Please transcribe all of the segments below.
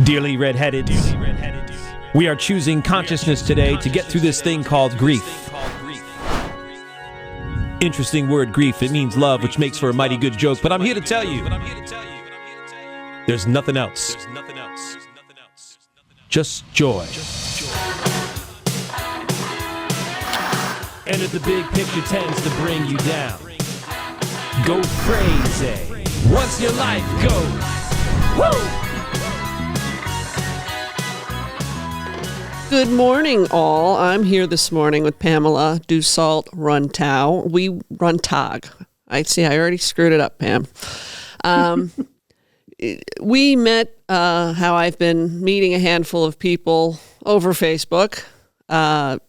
Dearly redheaded, we are choosing consciousness today to get through this thing called grief. Interesting word, grief. It means love, which makes for a mighty good joke. But I'm here to tell you, there's nothing else. Just joy. And if the big picture tends to bring you down, go crazy once your life goes. Woo! Good morning, all. I'm here this morning with Pamela Dussault-Runtagh. Runtagh. I already screwed it up, Pam. We met how I've been meeting a handful of people over Facebook. Pam,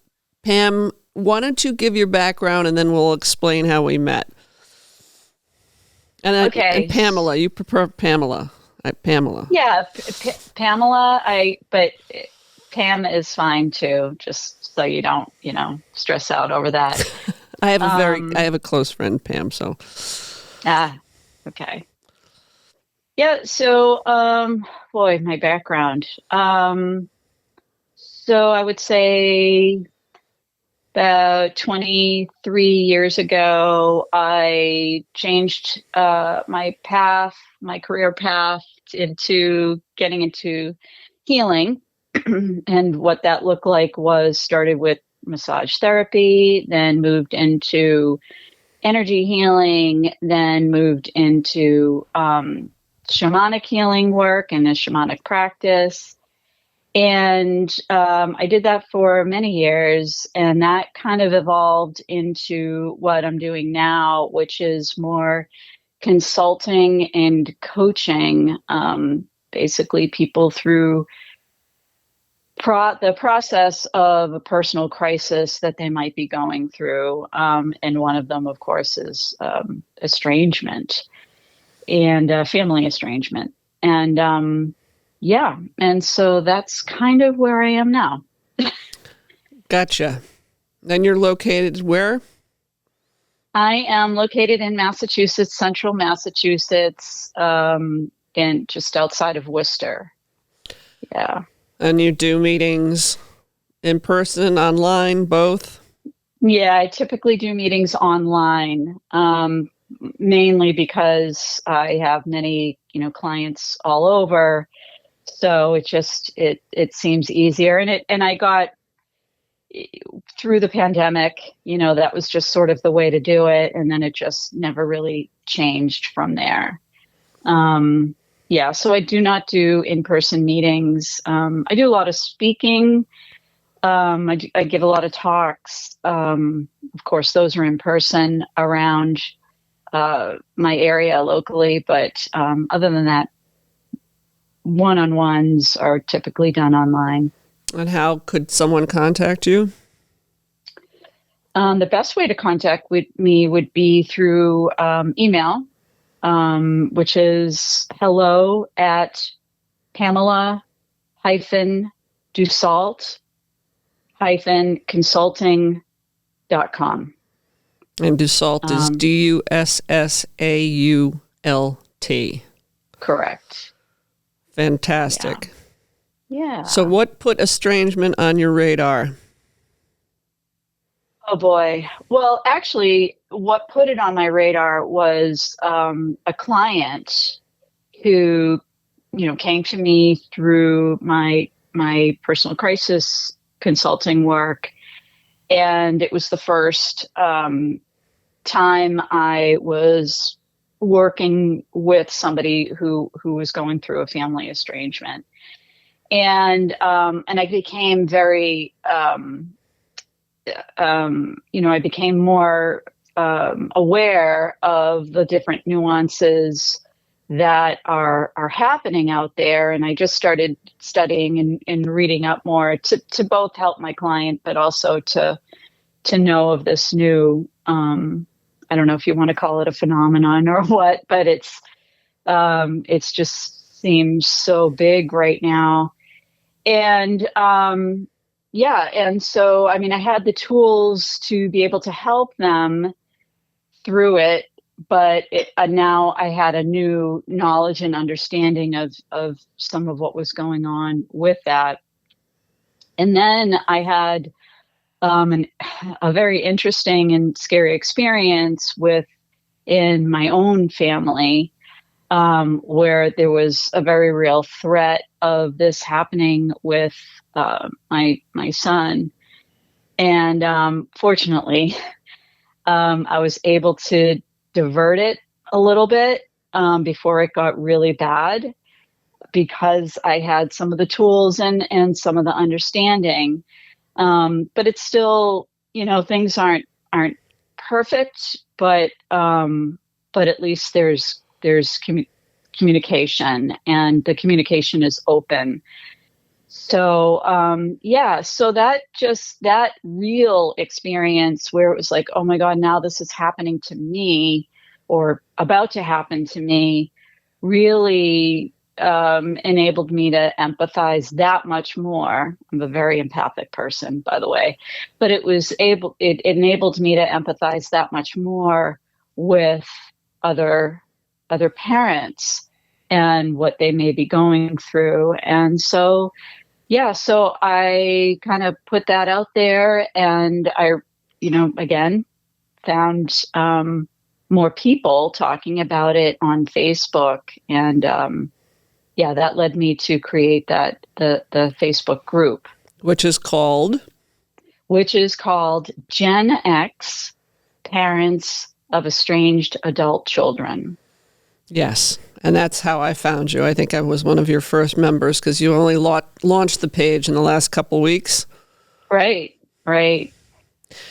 why don't you give your background and then we'll explain how we met. And Okay. Pamela, you prefer Pamela. Pamela. Yeah, Pamela, but Pam is fine too, just so you don't, stress out over that. I have a close friend, Pam, so. Okay. Yeah, so, my background. So I would say about 23 years ago, I changed my career path into getting into healing. And what that looked like was started with massage therapy, then moved into energy healing, then moved into shamanic healing work and a shamanic practice. And I did that for many years, and that kind of evolved into what I'm doing now, which is more consulting and coaching, basically people through the process of a personal crisis that they might be going through. And one of them, of course, is estrangement and family estrangement. And and so that's kind of where I am now. Gotcha. And you're located where? I am located in Massachusetts, central Massachusetts, and just outside of Worcester. Yeah. And you do meetings in person, online, both? Yeah, I typically do meetings online, mainly because I have many, clients all over. So it seems easier. And I got through the pandemic, that was just sort of the way to do it. And then it just never really changed from there. Yeah, so I do not do in-person meetings. I do a lot of speaking. I give a lot of talks. Of course, those are in person around my area locally. But other than that, one-on-ones are typically done online. And how could someone contact you? The best way to contact me would be through email. Which is hello@Pamela-Dussault-consulting.com. And Dussault is Dussault. Correct. Fantastic. Yeah. So what put estrangement on your radar? Oh boy. Well, actually, what put it on my radar was a client who, came to me through my personal crisis consulting work, and it was the first time I was working with somebody who was going through a family estrangement, and I became very I became more aware of the different nuances that are happening out there. And I just started studying and reading up more to both help my client, but also to know of this new, I don't know if you want to call it a phenomenon or what, but it's just seems so big right now. And, and so, I had the tools to be able to help them through it. now I had a new knowledge and understanding of some of what was going on with that. And then I had a very interesting and scary experience in my own family, where there was a very real threat of this happening with my son. And fortunately, I was able to divert it a little bit before it got really bad, because I had some of the tools and some of the understanding. But it's still, things aren't perfect, but at least there's communication, and the communication is open. So so that real experience where it was like, oh my God, now this is happening to me, or about to happen to me, really enabled me to empathize that much more. I'm a very empathic person, by the way, but it enabled me to empathize that much more with other parents and what they may be going through. And so I kind of put that out there, and I, again, found more people talking about it on Facebook, and that led me to create the Facebook group, Which is called Gen X Parents of Estranged Adult Children. Yes. And that's how I found you. I think I was one of your first members, because you only launched the page in the last couple weeks. Right.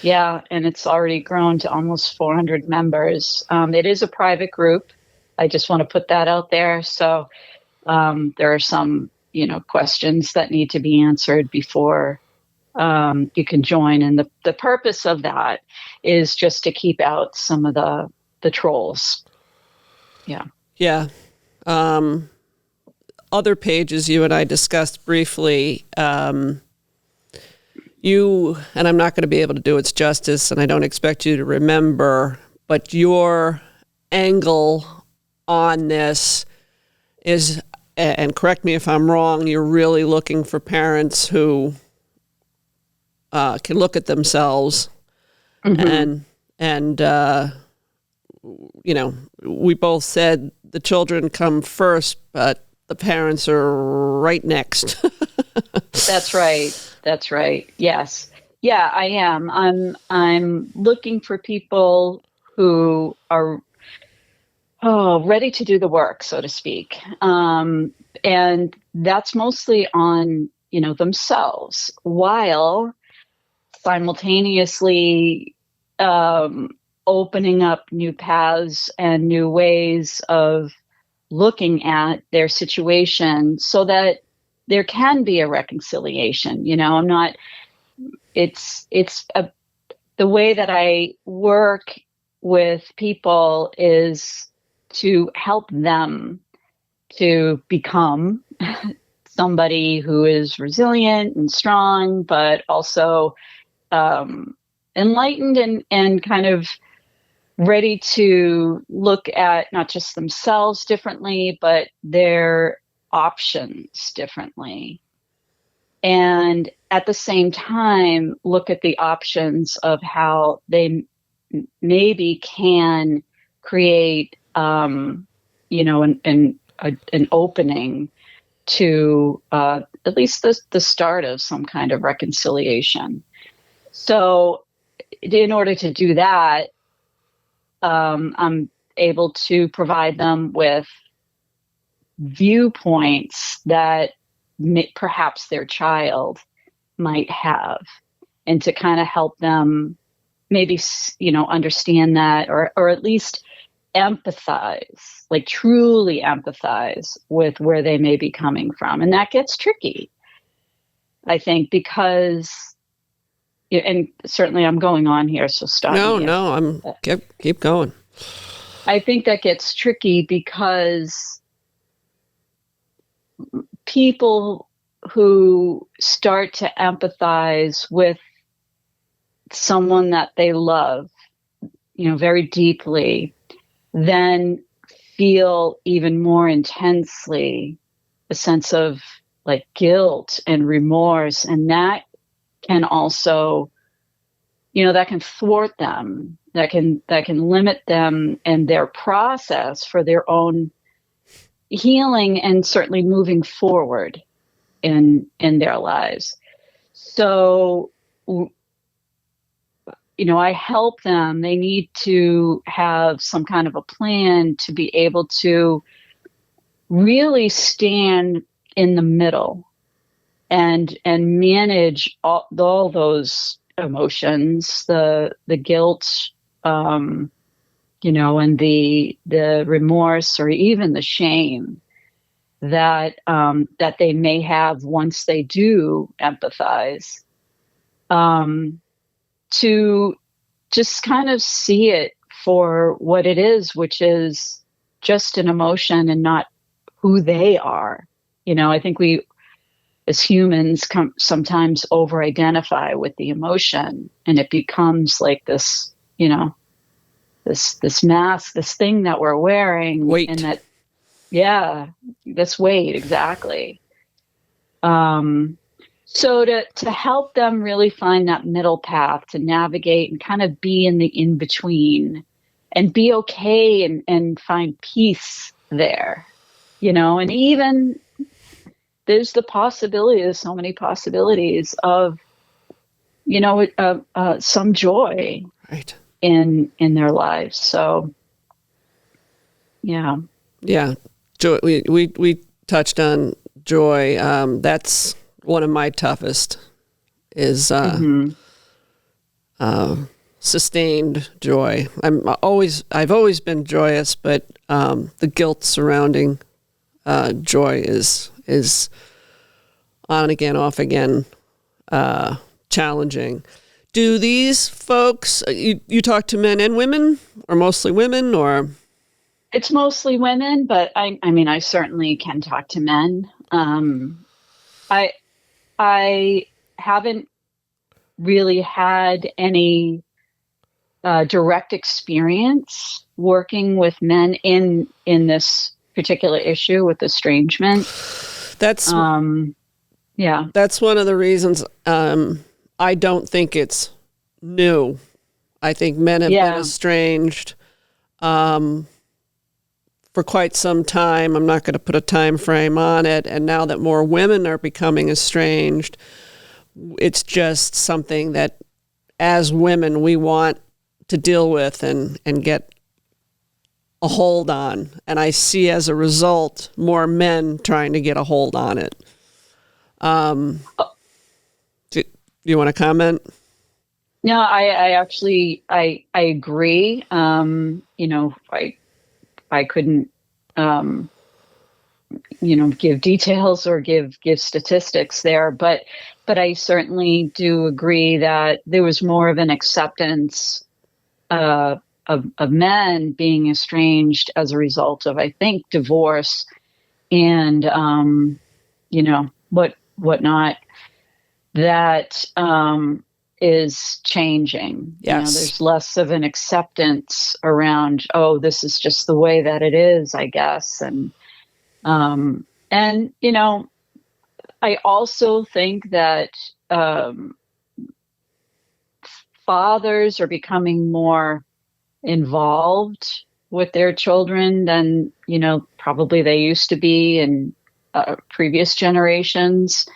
Yeah, and it's already grown to almost 400 members. It is a private group. I just want to put that out there. So there are some, questions that need to be answered before you can join. And the purpose of that is just to keep out some of the trolls. Yeah. Yeah. Other pages you and I discussed briefly, you, and I'm not going to be able to do its justice, and I don't expect you to remember, but your angle on this is, and correct me if I'm wrong, you're really looking for parents who can look at themselves and we both said the children come first, but the parents are right next. That's right. Yes. Yeah, I am. I'm looking for people who are ready to do the work, so to speak. And that's mostly on, themselves, while simultaneously opening up new paths and new ways of looking at their situation, so that there can be a reconciliation. The way that I work with people is to help them to become somebody who is resilient and strong, but also enlightened and kind of ready to look at not just themselves differently, but their options differently. And at the same time, look at the options of how they maybe can create, an opening to at least the start of some kind of reconciliation. So in order to do that, I'm able to provide them with viewpoints that perhaps their child might have, and to kind of help them maybe, understand that, or at least empathize, like truly empathize with where they may be coming from. And that gets tricky, I think, because, and certainly I'm going on here, so stop me. No, keep going. I think that gets tricky because people who start to empathize with someone that they love, very deeply, then feel even more intensely a sense of like guilt and remorse. And that can also, that can thwart them, that can limit them and their process for their own healing and certainly moving forward in their lives. So, I help them. They need to have some kind of a plan to be able to really stand in the middle and manage all those emotions, the guilt, and the remorse or even the shame that they may have once they do empathize, to just kind of see it for what it is, which is just an emotion and not who they are. I think we as humans sometimes over-identify with the emotion, and it becomes like this, this mask, this thing that we're wearing. Weight. And that, yeah, this weight, exactly. So to help them really find that middle path, to navigate and kind of be in the in-between and be okay and find peace there, and even there's the possibility, there's so many possibilities of, some joy Right. in their lives. So, yeah. Yeah. Joy, we touched on joy. That's one of my toughest is sustained joy. I've always been joyous, but the guilt surrounding joy is on again, off again, challenging. Do these folks, you talk to men and women, or mostly women, or? It's mostly women, but I mean, I certainly can talk to men. I haven't really had any direct experience working with men in this particular issue with estrangement. That's yeah. That's one of the reasons I don't think it's new. I think men have been estranged for quite some time. I'm not going to put a time frame on it. And now that more women are becoming estranged, it's just something that as women we want to deal with and get a hold on. And I see as a result more men trying to get a hold on it. Do you want to comment? No, I actually agree. I couldn't, give details or give statistics there, but I certainly do agree that there was more of an acceptance of men being estranged as a result of, I think, divorce and whatnot. That is changing. Yes. There's less of an acceptance around, oh, this is just the way that it is, I guess. And I also think that fathers are becoming more involved with their children than, probably they used to be in previous generations.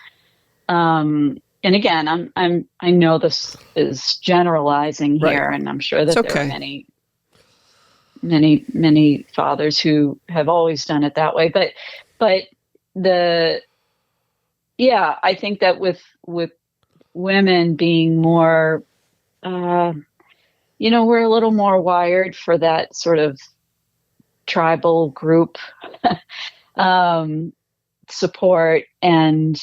And again, I know this is generalizing here, Right. and I'm sure that It's there okay. are many fathers who have always done it that way. But I think that with women being more, we're a little more wired for that sort of tribal group support and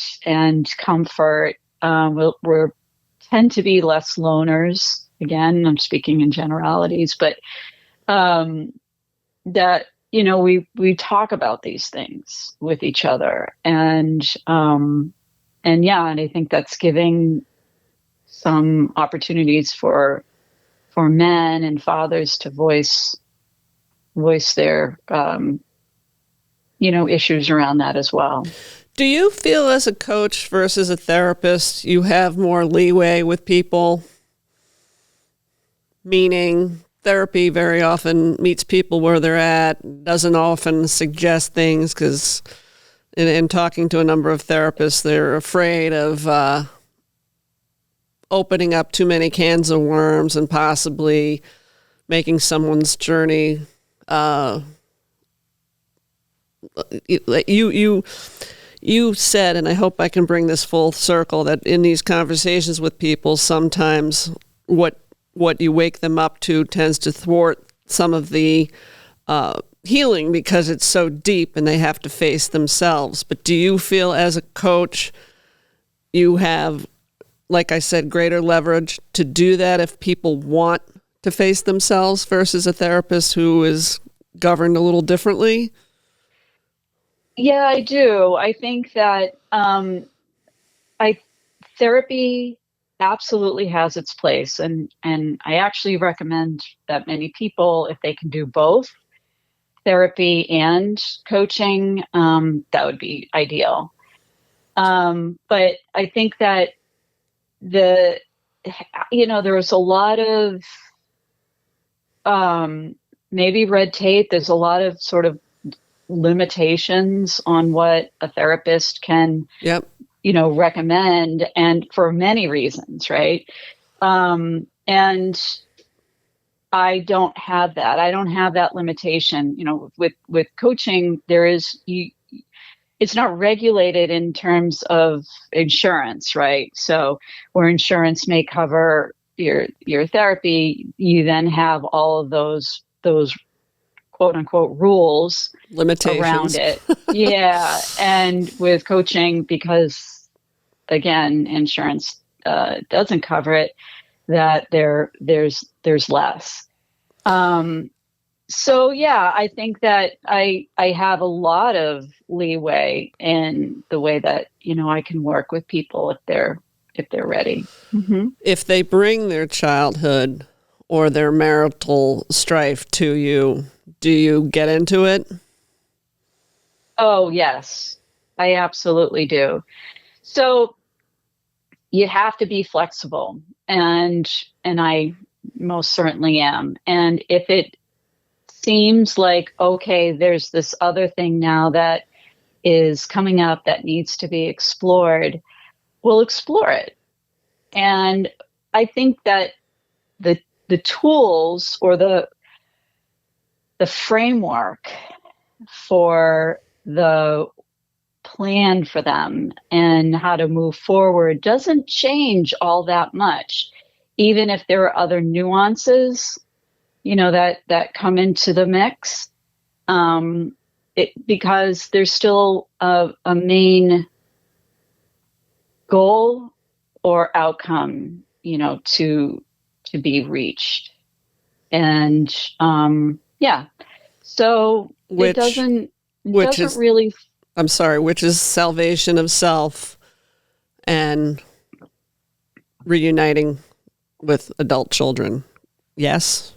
comfort. We're tend to be less loners. Again, I'm speaking in generalities, but that we talk about these things with each other, and I think that's giving some opportunities for men and fathers to voice voice their, issues around that as well. Do you feel as a coach versus a therapist, you have more leeway with people? Meaning therapy very often meets people where they're at, doesn't often suggest things because in talking to a number of therapists, they're afraid of opening up too many cans of worms and possibly making someone's journey you said, and I hope I can bring this full circle, that in these conversations with people, sometimes what you wake them up to tends to thwart some of the healing because it's so deep and they have to face themselves. But do you feel as a coach you have, like I said, greater leverage to do that if people want to face themselves versus a therapist who is governed a little differently? Yeah, I do. I think that therapy absolutely has its place, and I actually recommend that many people, if they can do both therapy and coaching, that would be ideal. But I think that there was a lot of maybe red tape. There's a lot of sort of limitations on what a therapist can recommend, and for many reasons, right? And I don't have that. I don't have that limitation. With coaching, it's not regulated in terms of insurance, right? So where insurance may cover your therapy, you then have all of those quote unquote rules, limitations around it. Yeah. And with coaching, because again, insurance doesn't cover it, that there's less. So yeah, I think that I have a lot of leeway in the way that, I can work with people if they're ready. Mm-hmm. If they bring their childhood or their marital strife to you, do you get into it? Oh, yes, I absolutely do. So you have to be flexible, and I most certainly am. And if it seems like, okay, there's this other thing now that is coming up that needs to be explored, we'll explore it. And I think that the tools or the framework for the plan for them and how to move forward doesn't change all that much, even if there are other nuances, that come into the mix, because there's still a main goal or outcome, to be reached. And so which doesn't really. I'm sorry, which is salvation of self and reuniting with adult children. Yes?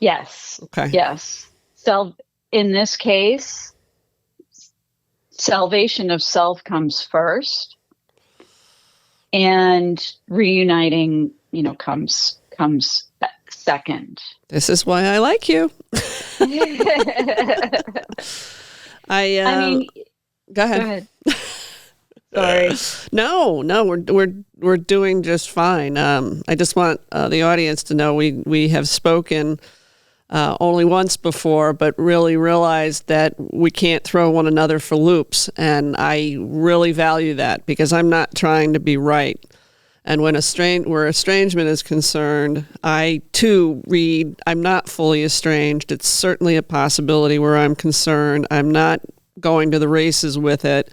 Yes. Okay. Yes. So in this case, salvation of self comes first, and reuniting, comes second. This is why I like you. I mean, go ahead. Sorry. No, we're doing just fine. I just want the audience to know we have spoken only once before, but really realized that we can't throw one another for loops, and I really value that because I'm not trying to be right. And when where estrangement is concerned, I too read, I'm not fully estranged. It's certainly a possibility where I'm concerned. I'm not going to the races with it.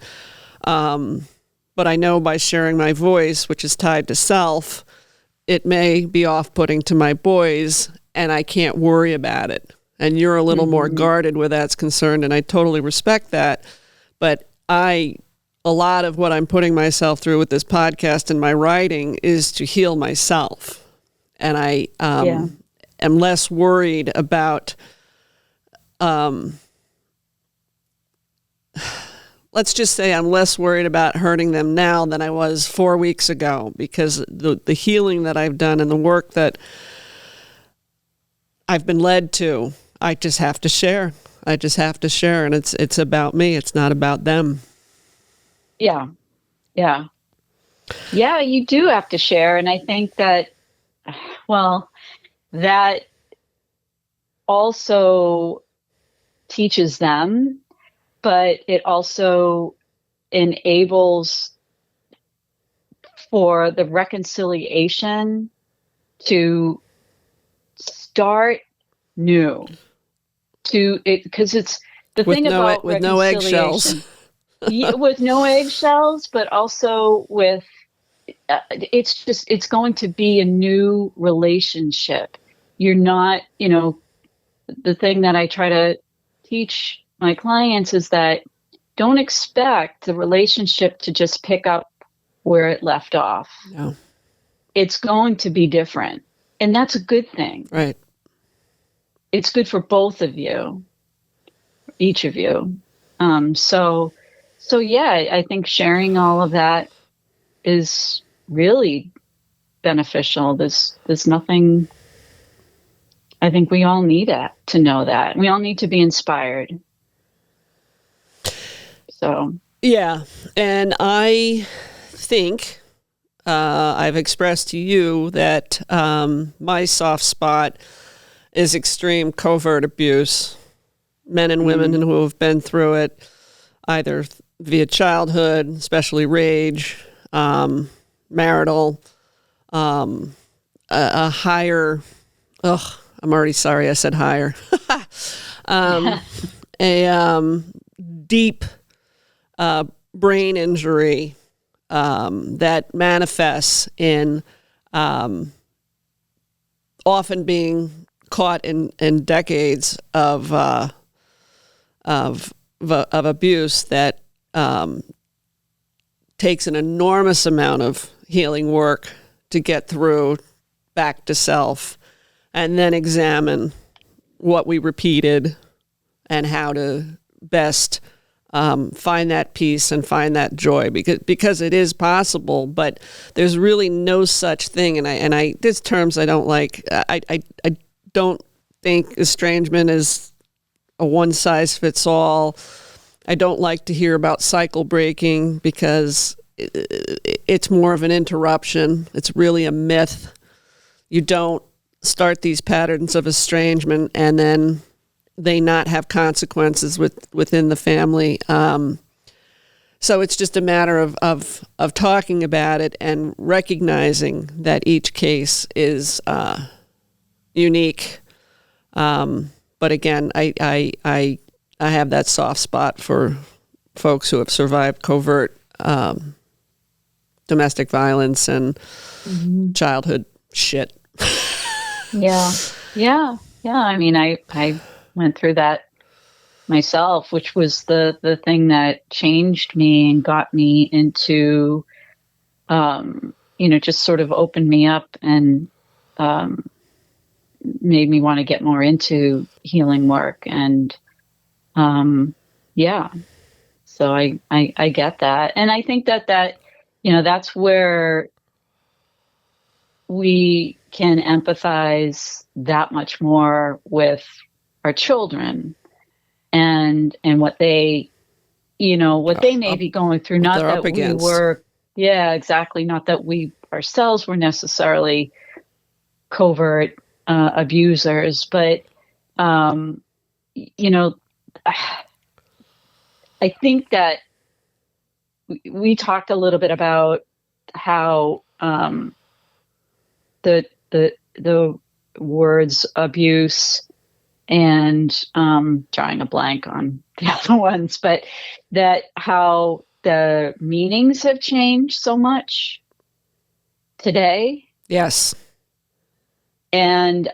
But I know by sharing my voice, which is tied to self, it may be off-putting to my boys, and I can't worry about it. And you're a little more guarded where that's concerned, and I totally respect that. But a lot of what I'm putting myself through with this podcast and my writing is to heal myself. And I am less worried about let's just say I'm less worried about hurting them now than I was 4 weeks ago, because the healing that I've done and the work that I've been led to, I just have to share. I just have to share, and it's about me. It's not about them. Yeah. Yeah. Yeah, you do have to share. And I think that, well, that also teaches them, but it also enables for the reconciliation to start new. Because it's the thing about with no eggshells. with no eggshells, but also with it's going to be a new relationship. You're not, the thing that I try to teach my clients is that don't expect the relationship to just pick up where it left off. No. It's going to be different. And that's a good thing. Right. It's good for both of you, each of you. So yeah, I think sharing all of that is really beneficial. There's nothing. I think we all need that, to know that. We all need to be inspired. So yeah, and I think I've expressed to you that my soft spot is extreme covert abuse. Men and women who have been through it, either via childhood, especially rage, marital, a higher, I'm already sorry I said higher, a deep brain injury that manifests in often being caught in decades of abuse that takes an enormous amount of healing work to get through back to self, and then examine what we repeated and how to best find that peace and find that joy, because it is possible, but there's really no such thing. And I there's terms I don't like. I don't think estrangement is a one size fits all. I don't like to hear about cycle breaking, because it's more of an interruption. It's really a myth. You don't start these patterns of estrangement and then they not have consequences within the family. So it's just a matter of talking about it and recognizing that each case is unique. But again, I have that soft spot for folks who have survived covert domestic violence and childhood shit. Yeah. I mean, I went through that myself, which was the thing that changed me and got me into, just sort of opened me up and made me want to get more into healing work. And so I get that. And I think that that's where we can empathize that much more with our children and what they, what they may be going through. Not that we were, exactly. Not that we ourselves were necessarily covert abusers, but, I think that we talked a little bit about how the words abuse and drawing a blank on the other ones, but that how the meanings have changed so much today. Yes. And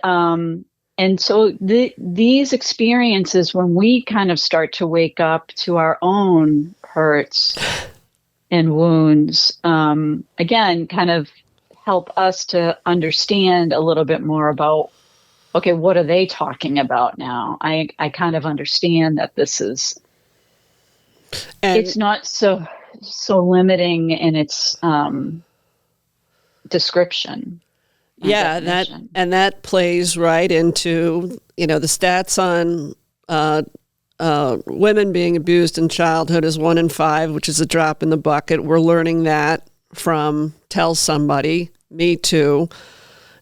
so these experiences, when we kind of start to wake up to our own hurts and wounds, again, kind of help us to understand a little bit more about okay, what are they talking about now? I kind of understand that And it's not so limiting in its description and yeah, definition. that plays right into, the stats on women being abused in childhood is 1 in 5, which is a drop in the bucket. We're learning that from Tell Somebody, Me Too.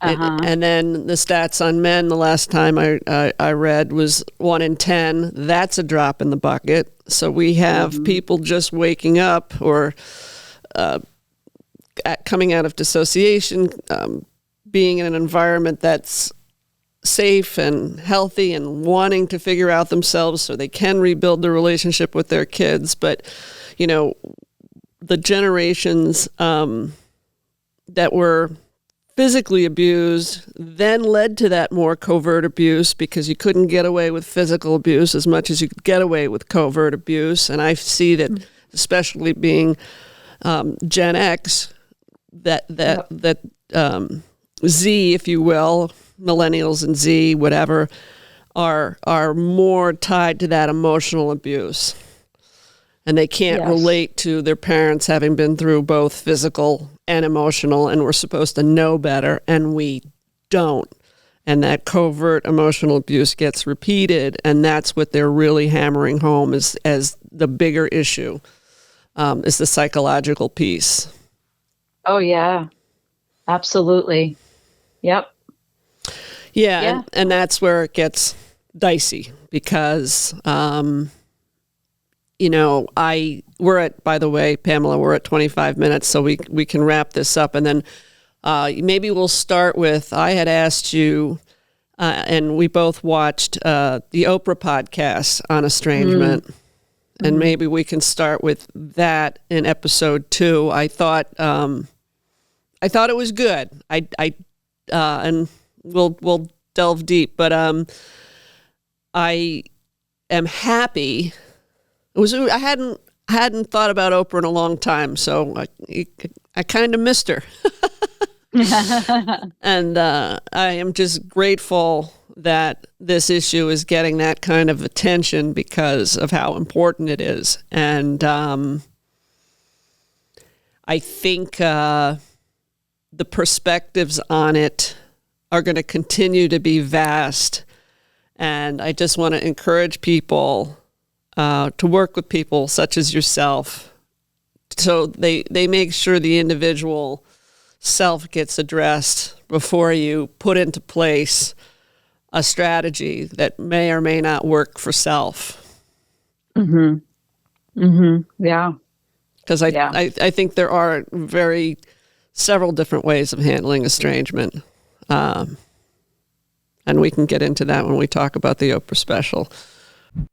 Uh-huh. And then the stats on men, the last time I read, was 1 in 10. That's a drop in the bucket. So we have people just waking up or coming out of dissociation, being in an environment that's safe and healthy and wanting to figure out themselves so they can rebuild the relationship with their kids. But, the generations that were physically abused then led to that more covert abuse because you couldn't get away with physical abuse as much as you could get away with covert abuse. And I see that, especially being Gen X, that Z, if you will, millennials and Z, whatever, are more tied to that emotional abuse. And they can't relate to their parents having been through both physical and emotional, and we're supposed to know better, and we don't. And that covert emotional abuse gets repeated, and that's what they're really hammering home as the bigger issue, is the psychological piece. Oh, yeah. Absolutely. Yep. Yeah. And that's where it gets dicey because, we're at, by the way, Pamela, we're at 25 minutes, so we can wrap this up. And then maybe we'll start with, I had asked you, and we both watched the Oprah podcast on estrangement. And maybe we can start with that in episode 2. I thought it was good. And we'll delve deep, but I am happy. I hadn't thought about Oprah in a long time, so I kind of missed her. And I am just grateful that this issue is getting that kind of attention because of how important it is. And I think the perspectives on it are going to continue to be vast. And I just want to encourage people to work with people such as yourself so they make sure the individual self gets addressed before you put into place a strategy that may or may not work for self. Yeah. Because I think there are several different ways of handling estrangement. And we can get into that when we talk about the Oprah special.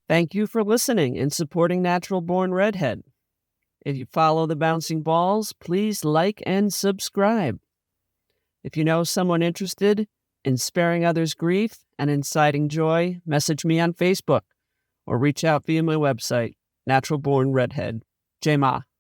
Thank you for listening and supporting Natural Born Redhead. If you follow the Bouncing Balls, please like and subscribe. If you know someone interested in sparing others grief and inciting joy, message me on Facebook or reach out via my website, Natural Born Redhead. J-Ma.